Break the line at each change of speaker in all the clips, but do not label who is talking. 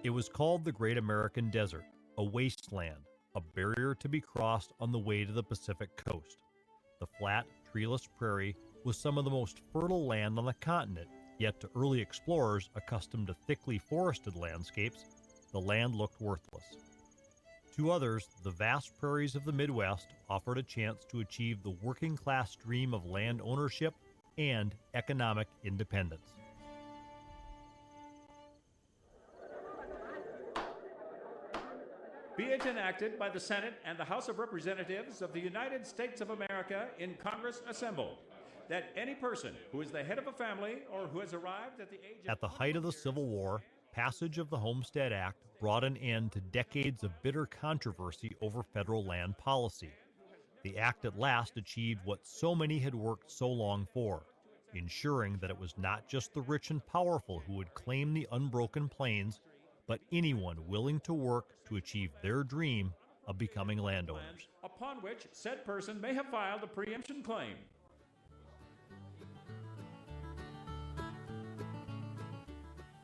It was called the Great American Desert, a wasteland, a barrier to be crossed on the way to the Pacific coast. The flat, treeless prairie was some of the most fertile land on the continent, yet to early explorers accustomed to thickly forested landscapes, the land looked worthless. To others, the vast prairies of the Midwest offered a chance to achieve the working-class dream of land ownership and economic independence.
Be it enacted by the Senate and the House of Representatives of the United States of America in Congress assembled, that any person who is the head of a family or who has arrived at the age of...
At the height of the Civil War, passage of the Homestead Act brought an end to decades of bitter controversy over federal land policy. The act at last achieved what so many had worked so long for, ensuring that it was not just the rich and powerful who would claim the unbroken plains, but anyone willing to work to achieve their dream of becoming landowners.
Upon which said person may have filed a preemption claim.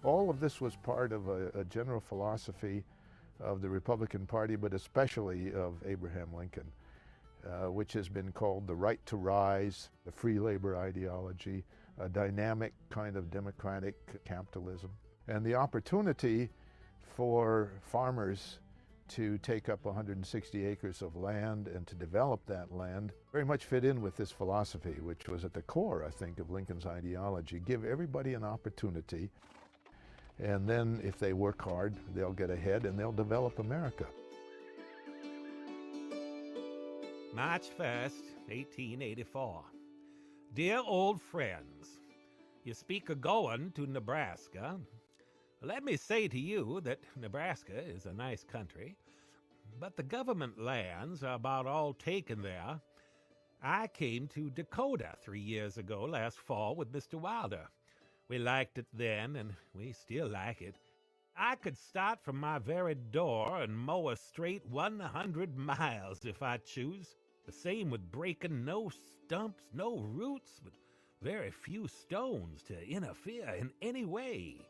All of this was part of a general philosophy of the Republican Party, but especially of Abraham Lincoln, which has been called the right to rise, the free labor ideology, a dynamic kind of democratic capitalism, and the opportunity for farmers to take up 160 acres of land and to develop that land very much fit in with this philosophy, which was at the core, I think, of Lincoln's ideology. Give everybody an opportunity, and then if they work hard, they'll get ahead and they'll develop America.
March 1st, 1884. Dear old friends, you speak of going to Nebraska. Let me say to you that Nebraska is a nice country, but the government lands are about all taken there. I came to Dakota 3 years ago last fall with Mr. Wilder. We liked it then, and we still like it. I could start from my very door and mow a straight 100 miles if I choose. The same with breaking no stumps, no roots, with very few stones to interfere in any way.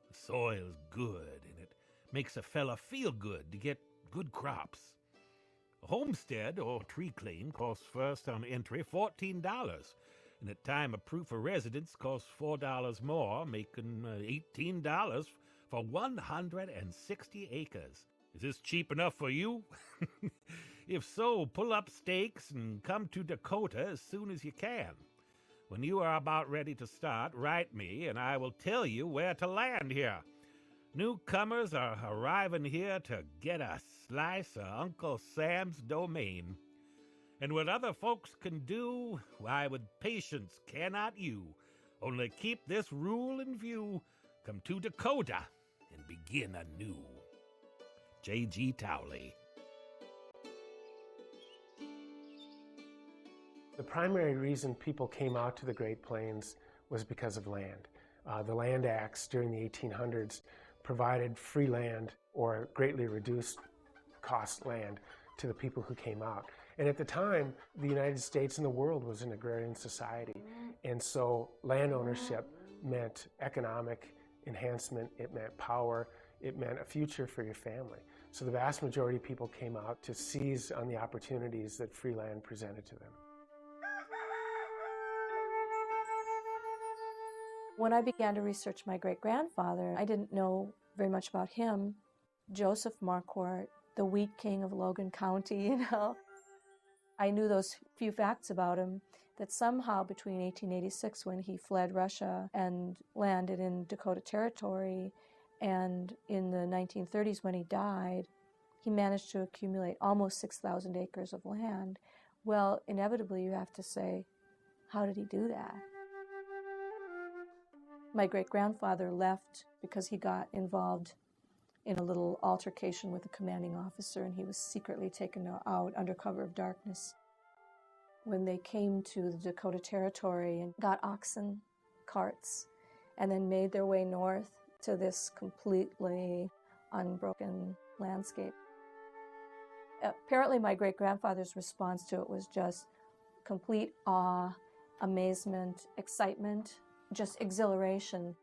The soil's good, and it makes a fella feel good to get good crops. A homestead or tree claim costs first on entry $14, and at time of proof of residence costs $4 more, making $18 for 160 acres. Is this cheap enough for you? If so, pull up stakes and come to Dakota as soon as you can. When you are about ready to start, write me, and I will tell you where to land here. Newcomers are arriving here to get a slice of Uncle Sam's domain. And what other folks can do, why with patience cannot you. Only keep this rule in view. Come to Dakota and begin anew. J.G. Towley.
The primary reason people came out to the Great Plains was because of land. The Land Acts during the 1800s provided free land or greatly reduced cost land to the people who came out. And at the time, the United States and the world was an agrarian society. And so land ownership meant economic enhancement, it meant power, it meant a future for your family. So the vast majority of people came out to seize on the opportunities that free land presented to them.
When I began to research my great-grandfather, I didn't know very much about him. Joseph Marquardt, the wheat king of Logan County, I knew those few facts about him, that somehow between 1886, when he fled Russia and landed in Dakota Territory, and in the 1930s when he died, he managed to accumulate almost 6,000 acres of land. Well, inevitably you have to say, how did he do that? My great-grandfather left because he got involved in a little altercation with a commanding officer, and he was secretly taken out under cover of darkness. When they came to the Dakota Territory and got oxen, carts, and then made their way north to this completely unbroken landscape. Apparently my great-grandfather's response to it was just complete awe, amazement, excitement, just exhilaration.